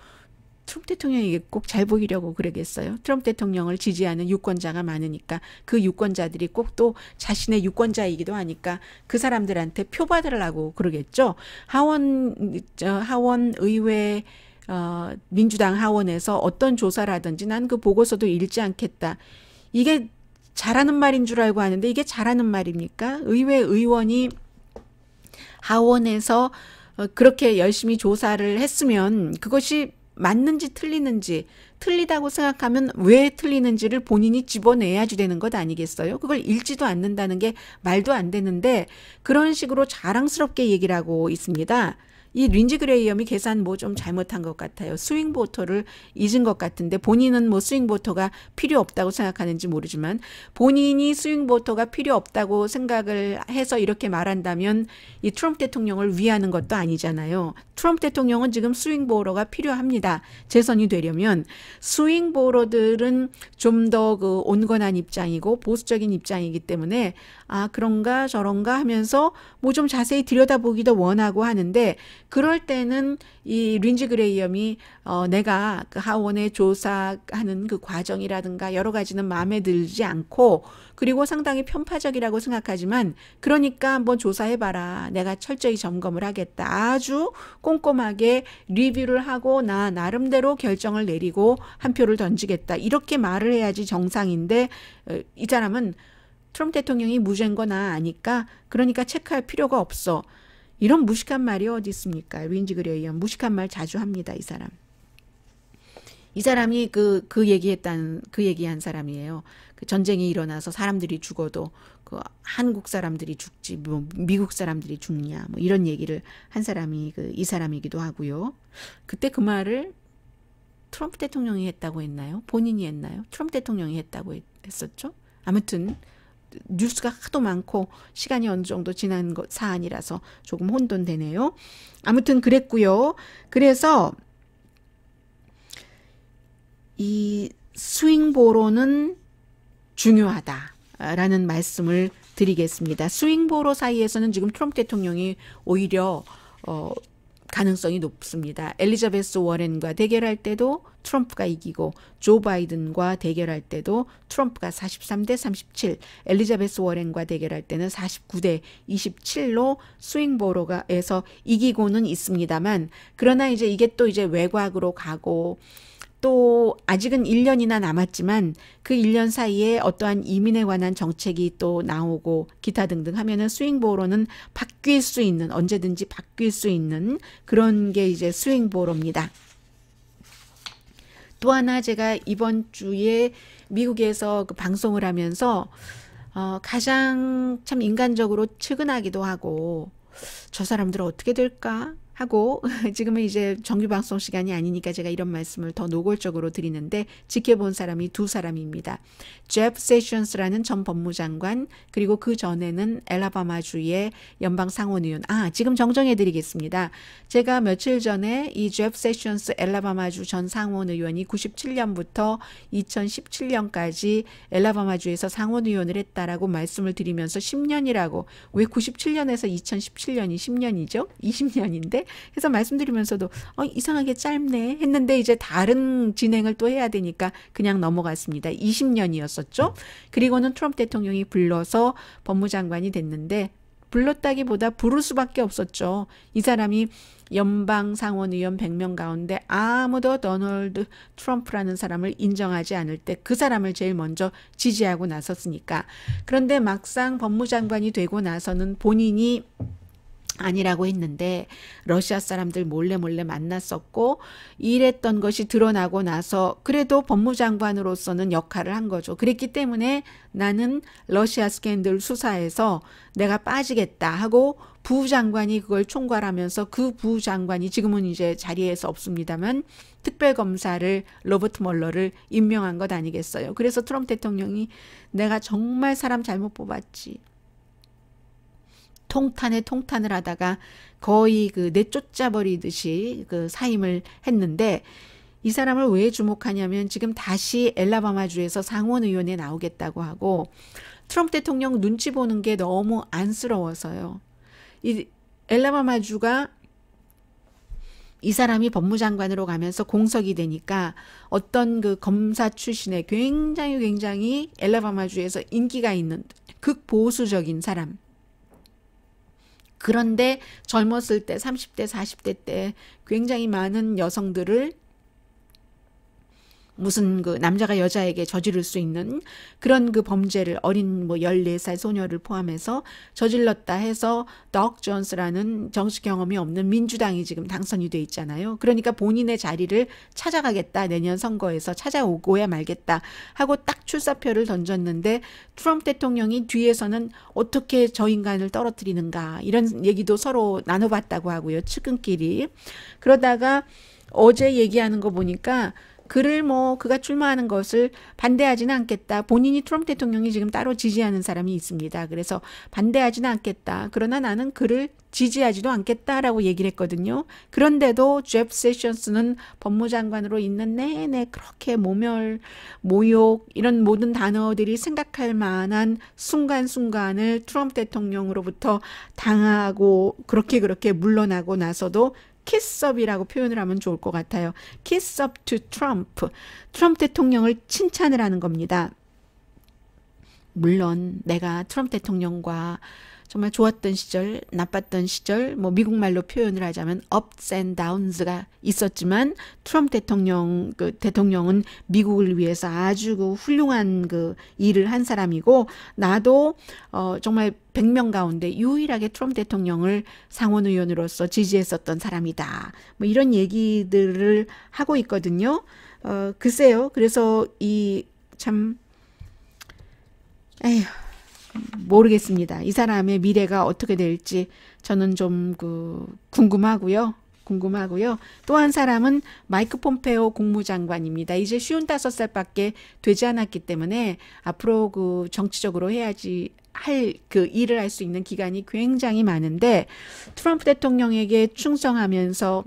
트럼프 대통령에게 꼭 잘 보이려고 그러겠어요. 트럼프 대통령을 지지하는 유권자가 많으니까 그 유권자들이 꼭 또 자신의 유권자이기도 하니까 그 사람들한테 표 받으려고 그러겠죠. 하원 의회 민주당 하원에서 어떤 조사를 하든지 난 그 보고서도 읽지 않겠다. 이게 잘하는 말인 줄 알고 하는데 이게 잘하는 말입니까? 의회 의원이 하원에서 그렇게 열심히 조사를 했으면 그것이 맞는지 틀리는지 틀리다고 생각하면 왜 틀리는지를 본인이 집어내야지 되는 것 아니겠어요? 그걸 읽지도 않는다는 게 말도 안 되는데 그런 식으로 자랑스럽게 얘기를 하고 있습니다. 이 린지 그레이엄이 계산 뭐 좀 잘못한 것 같아요. 스윙 보터를 잊은 것 같은데 본인은 뭐 스윙 보터가 필요 없다고 생각하는지 모르지만 본인이 스윙 보터가 필요 없다고 생각을 해서 이렇게 말한다면 이 트럼프 대통령을 위하는 것도 아니잖아요. 트럼프 대통령은 지금 스윙 보러가 필요합니다. 재선이 되려면 스윙 보러들은 좀 더 그 온건한 입장이고 보수적인 입장이기 때문에 아 그런가 저런가 하면서 뭐 좀 자세히 들여다보기도 원하고 하는데 그럴 때는 이 린지 그레이엄이 내가 그 하원에 조사하는 그 과정이라든가 여러 가지는 마음에 들지 않고 그리고 상당히 편파적이라고 생각하지만 그러니까 한번 조사해봐라. 내가 철저히 점검을 하겠다. 아주 꼼꼼하게 리뷰를 하고 나 나름대로 결정을 내리고 한 표를 던지겠다. 이렇게 말을 해야지 정상인데 이 사람은 트럼프 대통령이 무죄인 거 나 아니까 그러니까 체크할 필요가 없어. 이런 무식한 말이 어디 있습니까? 린지 그레이엄 무식한 말 자주 합니다. 이 사람. 이 사람이 그 얘기한 사람이에요. 그 전쟁이 일어나서 사람들이 죽어도 그 한국 사람들이 죽지 뭐 미국 사람들이 죽냐 뭐 이런 얘기를 한 사람이 이 사람이기도 하고요. 그때 그 말을 트럼프 대통령이 했다고 했나요? 본인이 했나요? 트럼프 대통령이 했다고 했었죠? 아무튼 뉴스가 하도 많고 시간이 어느 정도 지난 사안이라서 조금 혼돈되네요. 아무튼 그랬고요. 그래서 이 스윙보로는 중요하다라는 말씀을 드리겠습니다. 스윙보로 사이에서는 지금 트럼프 대통령이 오히려 가능성이 높습니다. 엘리자베스 워렌과 대결할 때도 트럼프가 이기고 조 바이든과 대결할 때도 트럼프가 43대 37, 엘리자베스 워렌과 대결할 때는 49대 27로 스윙보로가에서 이기고는 있습니다만 그러나 이제 이게 또 이제 외곽으로 가고 또 아직은 1년이나 남았지만 그 1년 사이에 어떠한 이민에 관한 정책이 또 나오고 기타 등등 하면은 스윙보로는 바뀔 수 있는 언제든지 바뀔 수 있는 그런 게 이제 스윙보로입니다. 또 하나 제가 이번 주에 미국에서 그 방송을 하면서 가장 참 인간적으로 측은하기도 하고 저 사람들은 어떻게 될까 하고 지금은 이제 정규 방송 시간이 아니니까 제가 이런 말씀을 더 노골적으로 드리는데 지켜본 사람이 두 사람입니다. 제프 세션스라는 전 법무장관 그리고 그 전에는 엘라바마주의 연방 상원의원. 지금 정정해 드리겠습니다. 제가 며칠 전에 이 제프 세션스 엘라바마주 전 상원의원이 97년부터 2017년까지 엘라바마주에서 상원의원을 했다라고 말씀을 드리면서 10년이라고 왜 97년에서 2017년이 10년이죠? 20년인데 그래서 말씀드리면서도 이상하게 짧네 했는데 이제 다른 진행을 또 해야 되니까 그냥 넘어갔습니다. 20년이었었죠. 그리고는 트럼프 대통령이 불러서 법무장관이 됐는데 불렀다기보다 부를 수밖에 없었죠. 이 사람이 연방 상원의원 100명 가운데 아무도 도널드 트럼프라는 사람을 인정하지 않을 때 그 사람을 제일 먼저 지지하고 나섰으니까. 그런데 막상 법무장관이 되고 나서는 본인이 아니라고 했는데 러시아 사람들 몰래 만났었고 이랬던 것이 드러나고 나서 그래도 법무장관으로서는 역할을 한 거죠. 그랬기 때문에 나는 러시아 스캔들 수사에서 내가 빠지겠다 하고 부장관이 그걸 총괄하면서 그 부장관이 지금은 이제 자리에서 없습니다만 특별검사를 로버트 멀러를 임명한 것 아니겠어요. 그래서 트럼프 대통령이 내가 정말 사람 잘못 뽑았지. 통탄을 하다가 거의 그 내쫓아버리듯이 그 사임을 했는데 이 사람을 왜 주목하냐면 지금 다시 엘라바마주에서 상원의원에 나오겠다고 하고 트럼프 대통령 눈치 보는 게 너무 안쓰러워서요. 이 엘라바마주가 이 사람이 법무장관으로 가면서 공석이 되니까 어떤 그 검사 출신의 굉장히 엘라바마주에서 인기가 있는 극보수적인 사람. 그런데 젊었을 때 30대 40대 때 굉장히 많은 여성들을 무슨 그 남자가 여자에게 저지를 수 있는 그런 그 범죄를 어린 뭐 14살 소녀를 포함해서 저질렀다 해서 덕 존스라는 정치 경험이 없는 민주당이 지금 당선이 돼 있잖아요. 그러니까 본인의 자리를 찾아가겠다. 내년 선거에서 찾아오고야 말겠다 하고 딱 출사표를 던졌는데 트럼프 대통령이 뒤에서는 어떻게 저 인간을 떨어뜨리는가 이런 얘기도 서로 나눠봤다고 하고요. 측근끼리. 그러다가 어제 얘기하는 거 보니까 그를 그가 출마하는 것을 반대하지는 않겠다. 본인이 트럼프 대통령이 지금 따로 지지하는 사람이 있습니다. 그래서 반대하지는 않겠다. 그러나 나는 그를 지지하지도 않겠다라고 얘기를 했거든요. 그런데도 제프 세션스는 법무장관으로 있는 내내 그렇게 모멸, 모욕 이런 모든 단어들이 생각할 만한 순간순간을 트럼프 대통령으로부터 당하고 그렇게 물러나고 나서도 키스업이라고 표현을 하면 좋을 것 같아요. Kiss up to Trump. 트럼프 대통령을 칭찬을 하는 겁니다. 물론 내가 트럼프 대통령과 정말 좋았던 시절, 나빴던 시절, 미국 말로 표현을 하자면 ups and downs가 있었지만 트럼프 대통령은 미국을 위해서 아주 훌륭한 일을 한 사람이고 나도 정말 100명 가운데 유일하게 트럼프 대통령을 상원의원으로서 지지했었던 사람이다. 이런 얘기들을 하고 있거든요. 글쎄요. 그래서 모르겠습니다. 이 사람의 미래가 어떻게 될지 저는 좀 궁금하고요. 또 한 사람은 마이크 폼페오 국무장관입니다. 이제 55살밖에 되지 않았기 때문에 앞으로 정치적으로 해야지 할 일을 할 수 있는 기간이 굉장히 많은데 트럼프 대통령에게 충성하면서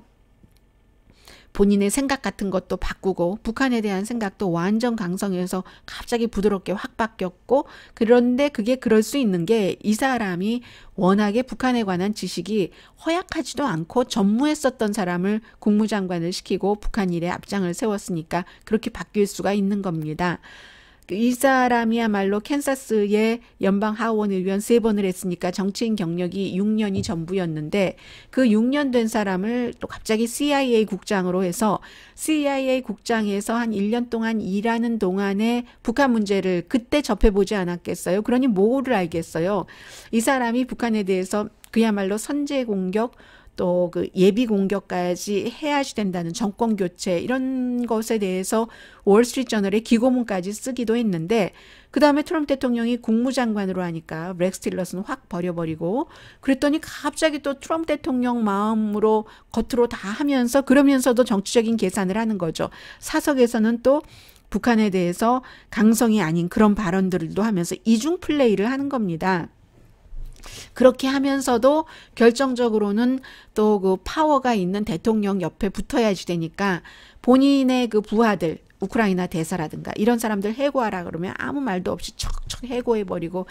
본인의 생각 같은 것도 바꾸고 북한에 대한 생각도 완전 강성해서 갑자기 부드럽게 확 바뀌었고 그런데 그게 그럴 수 있는 게 이 사람이 워낙에 북한에 관한 지식이 허약하지도 않고 전무했었던 사람을 국무장관을 시키고 북한 일에 앞장을 세웠으니까 그렇게 바뀔 수가 있는 겁니다. 이 사람이야말로 캔사스의 연방 하원 의원 3번을 했으니까 정치인 경력이 6년이 전부였는데 그 6년 된 사람을 또 갑자기 CIA 국장으로 해서 CIA 국장에서 한 1년 동안 일하는 동안에 북한 문제를 그때 접해보지 않았겠어요? 그러니 뭐를 알겠어요? 이 사람이 북한에 대해서 그야말로 선제 공격 또 예비 공격까지 해야지 된다는 정권 교체 이런 것에 대해서 월스트리트저널에 기고문까지 쓰기도 했는데 그 다음에 트럼프 대통령이 국무장관으로 하니까 렉스 틸러스는 확 버려버리고 그랬더니 갑자기 또 트럼프 대통령 마음으로 겉으로 다 하면서 그러면서도 정치적인 계산을 하는 거죠. 사석에서는 또 북한에 대해서 강성이 아닌 그런 발언들도 하면서 이중 플레이를 하는 겁니다. 그렇게 하면서도 결정적으로는 또 파워가 있는 대통령 옆에 붙어야지 되니까 본인의 부하들 우크라이나 대사라든가 이런 사람들 해고하라 그러면 아무 말도 없이 척척 해고해버리고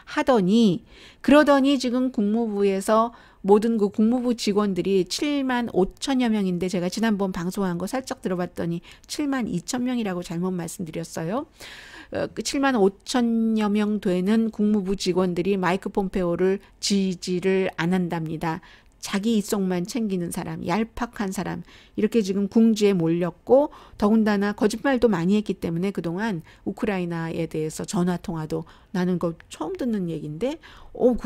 하더니, 그러더니 지금 국무부에서 모든 그 국무부 직원들이 7만 5천여 명인데, 제가 지난번 방송한 거 살짝 들어봤더니 7만 2천 명이라고 잘못 말씀드렸어요. 7만 5천여 명 되는 국무부 직원들이 마이크 폼페오를 지지를 안 한답니다. 자기 이속만 챙기는 사람, 얄팍한 사람, 이렇게 지금 궁지에 몰렸고, 더군다나 거짓말도 많이 했기 때문에 그동안 우크라이나에 대해서 전화통화도, 나는 그거 처음 듣는 얘기인데, 그럼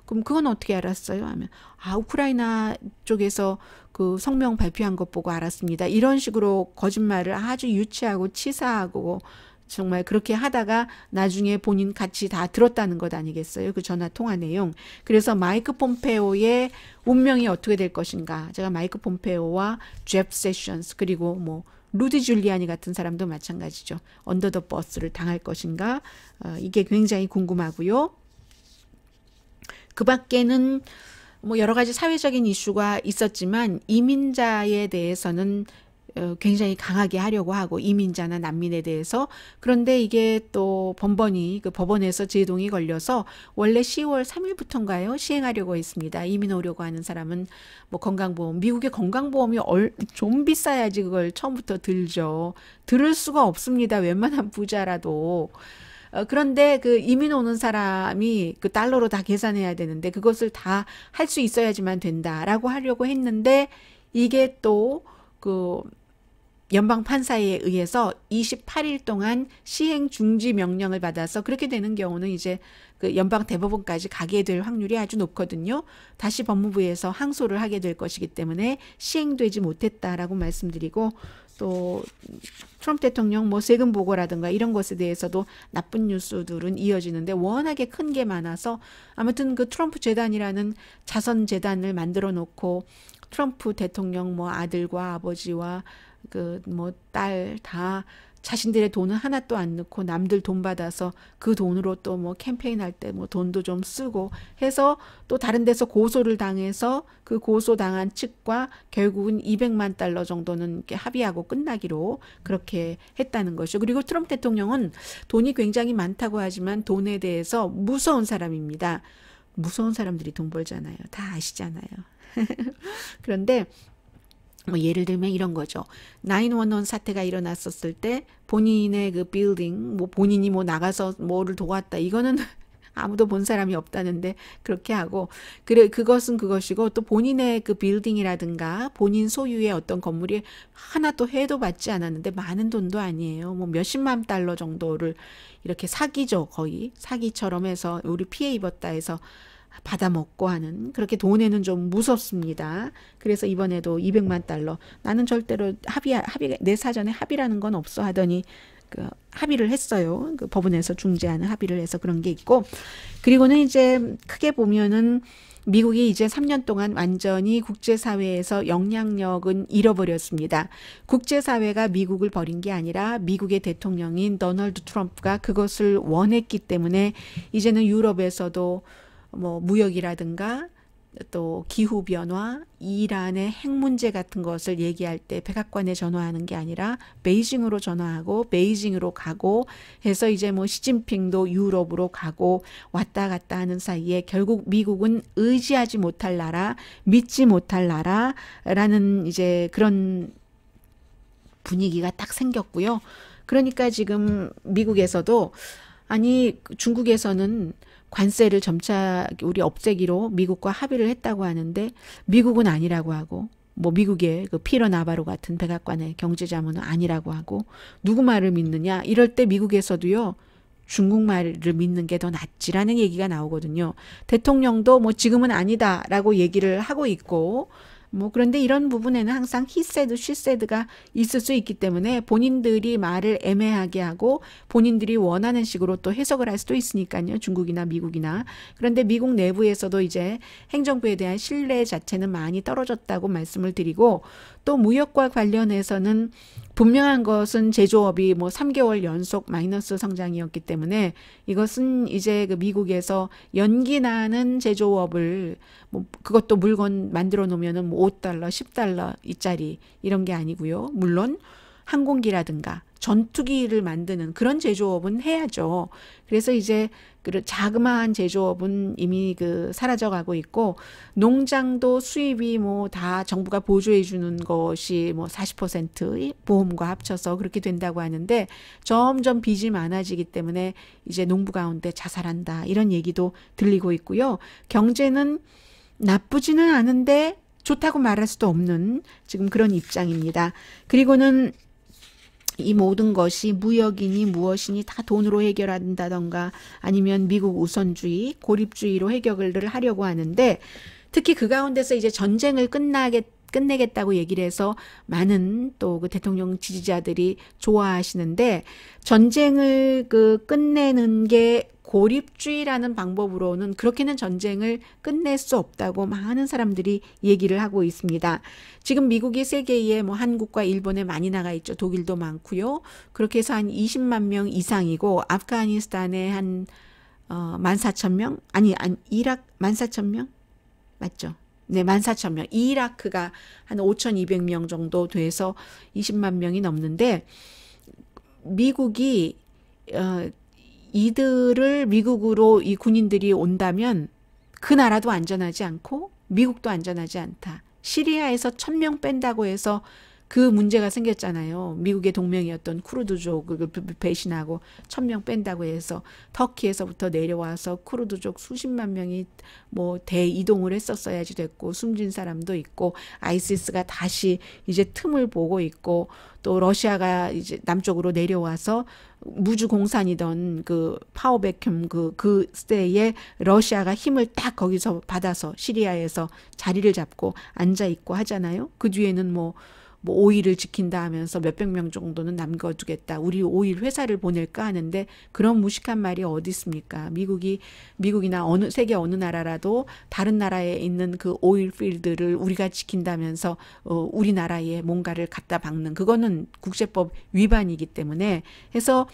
그건 어떻게 알았어요? 하면, 우크라이나 쪽에서 그 성명 발표한 것 보고 알았습니다. 이런 식으로 거짓말을 아주 유치하고 치사하고 정말 그렇게 하다가 나중에 본인 같이 다 들었다는 것 아니겠어요? 그 전화 통화 내용. 그래서 마이크 폼페오의 운명이 어떻게 될 것인가. 제가 마이크 폼페오와 제프 세션스, 그리고 뭐 루디 줄리아니 같은 사람도 마찬가지죠. 언더 더 버스를 당할 것인가. 이게 굉장히 궁금하고요. 그 밖에는 뭐 여러 가지 사회적인 이슈가 있었지만, 이민자에 대해서는 굉장히 강하게 하려고 하고, 이민자나 난민에 대해서. 그런데 이게 또 번번이 그 법원에서 제동이 걸려서 원래 10월 3일부터인가요? 시행하려고 했습니다. 이민 오려고 하는 사람은 뭐 건강보험, 미국의 건강보험이 좀 비싸야지 그걸 처음부터 들죠. 들을 수가 없습니다. 웬만한 부자라도. 그런데 그 이민 오는 사람이 그 달러로 다 계산해야 되는데, 그것을 다 할 수 있어야지만 된다라고 하려고 했는데, 이게 또 그 연방 판사에 의해서 28일 동안 시행 중지 명령을 받아서, 그렇게 되는 경우는 이제 그 연방 대법원까지 가게 될 확률이 아주 높거든요. 다시 법무부에서 항소를 하게 될 것이기 때문에 시행되지 못했다라고 말씀드리고, 또 트럼프 대통령 뭐 세금 보고라든가 이런 것에 대해서도 나쁜 뉴스들은 이어지는데, 워낙에 큰 게 많아서, 아무튼 그 트럼프 재단이라는 자선 재단을 만들어 놓고, 트럼프 대통령 뭐 아들과 아버지와 그 뭐 딸 다 자신들의 돈은 하나도 안 넣고 남들 돈 받아서 그 돈으로 또 뭐 캠페인 할 때 뭐 돈도 좀 쓰고 해서, 또 다른 데서 고소를 당해서 그 고소당한 측과 결국은 200만 달러 정도는 이렇게 합의하고 끝나기로 그렇게 했다는 것이죠. 그리고 트럼프 대통령은 돈이 굉장히 많다고 하지만 돈에 대해서 무서운 사람입니다. 무서운 사람들이 돈 벌잖아요. 다 아시잖아요. 그런데 뭐 예를 들면 이런 거죠. 911 사태가 일어났었을 때 본인의 그 빌딩, 뭐 본인이 뭐 나가서 뭐를 도왔다, 이거는 아무도 본 사람이 없다는데 그렇게 하고, 그래, 그것은 그것이고, 또 본인의 그 빌딩이라든가 본인 소유의 어떤 건물이 하나도 해도 받지 않았는데, 많은 돈도 아니에요. 뭐 몇십만 달러 정도를 이렇게 사기죠. 거의 사기처럼 해서 우리 피해 입었다 해서 받아먹고 하는, 그렇게 돈에는 좀 무섭습니다. 그래서 이번에도 200만 달러, 나는 절대로 합의 내 사전에 합의라는 건 없어 하더니 그 합의를 했어요. 그 법원에서 중재하는 합의를 해서 그런 게 있고, 그리고는 이제 크게 보면은 미국이 이제 3년 동안 완전히 국제사회에서 영향력은 잃어버렸습니다. 국제사회가 미국을 버린 게 아니라 미국의 대통령인 도널드 트럼프가 그것을 원했기 때문에, 이제는 유럽에서도 뭐 무역이라든가 또 기후변화, 이란의 핵 문제 같은 것을 얘기할 때 백악관에 전화하는 게 아니라 베이징으로 전화하고 베이징으로 가고 해서, 이제 뭐 시진핑도 유럽으로 가고 왔다 갔다 하는 사이에 결국 미국은 의지하지 못할 나라, 믿지 못할 나라라는 이제 그런 분위기가 딱 생겼고요. 그러니까 지금 미국에서도, 아니 중국에서는 관세를 점차 우리 없애기로 미국과 합의를 했다고 하는데, 미국은 아니라고 하고, 뭐 미국의 그 피러 나바로 같은 백악관의 경제자문은 아니라고 하고, 누구 말을 믿느냐, 이럴 때 미국에서도요, 중국 말을 믿는 게 더 낫지라는 얘기가 나오거든요. 대통령도 뭐 지금은 아니다라고 얘기를 하고 있고, 뭐 그런데 이런 부분에는 항상 he said, she said가 있을 수 있기 때문에 본인들이 말을 애매하게 하고 본인들이 원하는 식으로 또 해석을 할 수도 있으니까요. 중국이나 미국이나. 그런데 미국 내부에서도 이제 행정부에 대한 신뢰 자체는 많이 떨어졌다고 말씀을 드리고, 또 무역과 관련해서는 분명한 것은 제조업이 뭐 3개월 연속 마이너스 성장이었기 때문에, 이것은 이제 그 미국에서 연기 나는 제조업을 뭐 그것도 물건 만들어 놓으면은 뭐 $5, $10 이짜리 이런 게 아니고요. 물론 항공기라든가 전투기를 만드는 그런 제조업은 해야죠. 그래서 이제 그 자그마한 제조업은 이미 그 사라져가고 있고, 농장도 수입이 뭐 다 정부가 보조해 주는 것이 뭐 40% 보험과 합쳐서 그렇게 된다고 하는데, 점점 빚이 많아지기 때문에 이제 농부 가운데 자살한다 이런 얘기도 들리고 있고요. 경제는 나쁘지는 않은데 좋다고 말할 수도 없는 지금 그런 입장입니다. 그리고는 이 모든 것이 무역이니 무엇이니 다 돈으로 해결한다던가 아니면 미국 우선주의, 고립주의로 해결을 하려고 하는데, 특히 그 가운데서 이제 전쟁을 끝내겠다고 얘기를 해서 많은 또 그 대통령 지지자들이 좋아하시는데, 전쟁을 그 끝내는 게 고립주의라는 방법으로는 그렇게는 전쟁을 끝낼 수 없다고 많은 사람들이 얘기를 하고 있습니다. 지금 미국이 세계에 뭐 한국과 일본에 많이 나가 있죠. 독일도 많고요. 그렇게 해서 한 20만 명 이상이고, 아프가니스탄에 한 14,000명? 아니 이락 14,000명? 맞죠? 네, 14,000명. 이라크가 한 5,200명 정도 돼서 20만 명이 넘는데, 미국이 이들을 미국으로 이 군인들이 온다면 그 나라도 안전하지 않고 미국도 안전하지 않다. 시리아에서 1,000명 뺀다고 해서 그 문제가 생겼잖아요. 미국의 동맹이었던 쿠르드족을 배신하고 1,000명 뺀다고 해서 터키에서부터 내려와서 쿠르드족 수십만 명이 뭐 대이동을 했었어야지 됐고, 숨진 사람도 있고, 아이시스가 다시 이제 틈을 보고 있고, 또 러시아가 이제 남쪽으로 내려와서 무주공산이던 그 파워백홈 그 때에 러시아가 힘을 딱 거기서 받아서 시리아에서 자리를 잡고 앉아 있고 하잖아요. 그 뒤에는 뭐 오일을 지킨다 하면서 몇백 명 정도는 남겨두겠다. 우리 오일 회사를 보낼까 하는데, 그런 무식한 말이 어디 있습니까? 미국이나 세계 어느 나라라도 다른 나라에 있는 그 오일 필드를 우리가 지킨다면서 우리나라에 뭔가를 갖다 박는, 그거는 국제법 위반이기 때문에 해서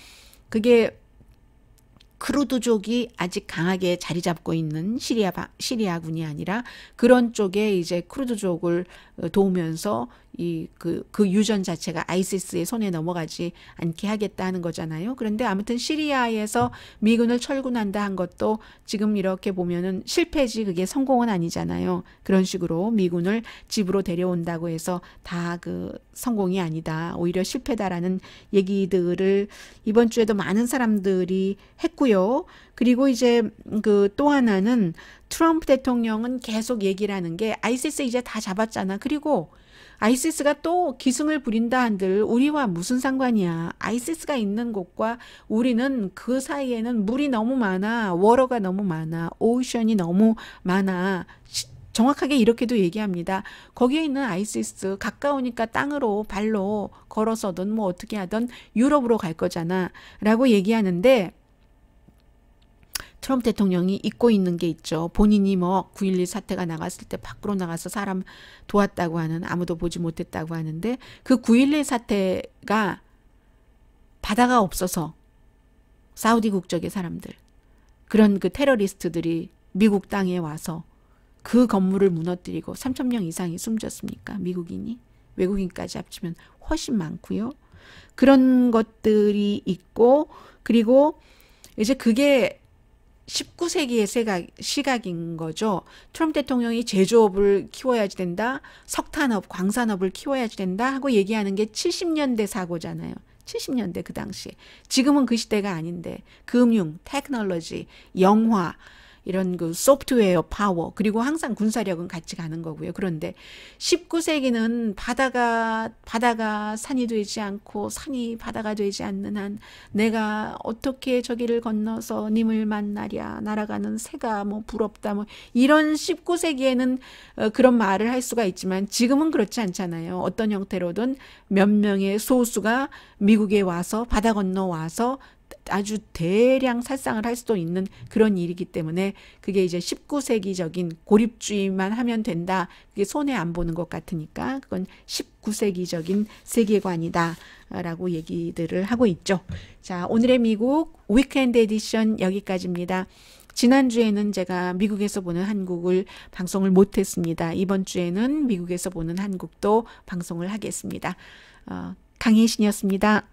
그게 크루드족이 아직 강하게 자리 잡고 있는 시리아군이 아니라 그런 쪽에 이제 크루드족을 도우면서 그 유전 자체가 아이시스의 손에 넘어가지 않게 하겠다는 거잖아요. 그런데 아무튼 시리아에서 미군을 철군한다 한 것도 지금 이렇게 보면은 실패지, 그게 성공은 아니잖아요. 그런 식으로 미군을 집으로 데려온다고 해서 다 그 성공이 아니다, 오히려 실패다라는 얘기들을 이번 주에도 많은 사람들이 했고요. 그리고 이제 그 또 하나는 트럼프 대통령은 계속 얘기를 하는 게, 아이시스 이제 다 잡았잖아. 그리고 아이시스가 또 기승을 부린다 한들 우리와 무슨 상관이야. 아이시스가 있는 곳과 우리는 그 사이에는 물이 너무 많아. 워러가 너무 많아. 오션이 너무 많아. 정확하게 이렇게도 얘기합니다. 거기에 있는 아이시스 가까우니까 땅으로 발로 걸어서든 뭐 어떻게 하든 유럽으로 갈 거잖아 라고 얘기하는데, 트럼프 대통령이 잊고 있는 게 있죠. 본인이 뭐 9.11 사태가 나갔을 때 밖으로 나가서 사람 도왔다고 하는, 아무도 보지 못했다고 하는데, 그 9.11 사태가 바다가 없어서 사우디 국적의 사람들, 그런 그 테러리스트들이 미국 땅에 와서 그 건물을 무너뜨리고 3,000명 이상이 숨졌습니까? 미국인이. 외국인까지 합치면 훨씬 많고요. 그런 것들이 있고, 그리고 이제 그게 19세기의 시각인 거죠. 트럼프 대통령이 제조업을 키워야지 된다, 석탄업, 광산업을 키워야지 된다 하고 얘기하는 게 70년대 사고잖아요. 70년대 그 당시에. 지금은 그 시대가 아닌데, 금융, 테크놀로지, 영화, 이런 그 소프트웨어 파워, 그리고 항상 군사력은 같이 가는 거고요. 그런데 19세기는 바다가 산이 되지 않고 산이 바다가 되지 않는 한 내가 어떻게 저기를 건너서 님을 만나랴, 날아가는 새가 뭐 부럽다, 뭐 이런 19세기에는 그런 말을 할 수가 있지만, 지금은 그렇지 않잖아요. 어떤 형태로든 몇 명의 소수가 미국에 와서 바다 건너 와서 아주 대량 살상을 할 수도 있는 그런 일이기 때문에, 그게 이제 19세기적인 고립주의만 하면 된다, 그게 손해 안 보는 것 같으니까 그건 19세기적인 세계관이다 라고 얘기들을 하고 있죠. 자, 오늘의 미국 위켄드 에디션 여기까지입니다. 지난주에는 제가 미국에서 보는 한국을 방송을 못했습니다. 이번 주에는 미국에서 보는 한국도 방송을 하겠습니다. 강혜신이었습니다.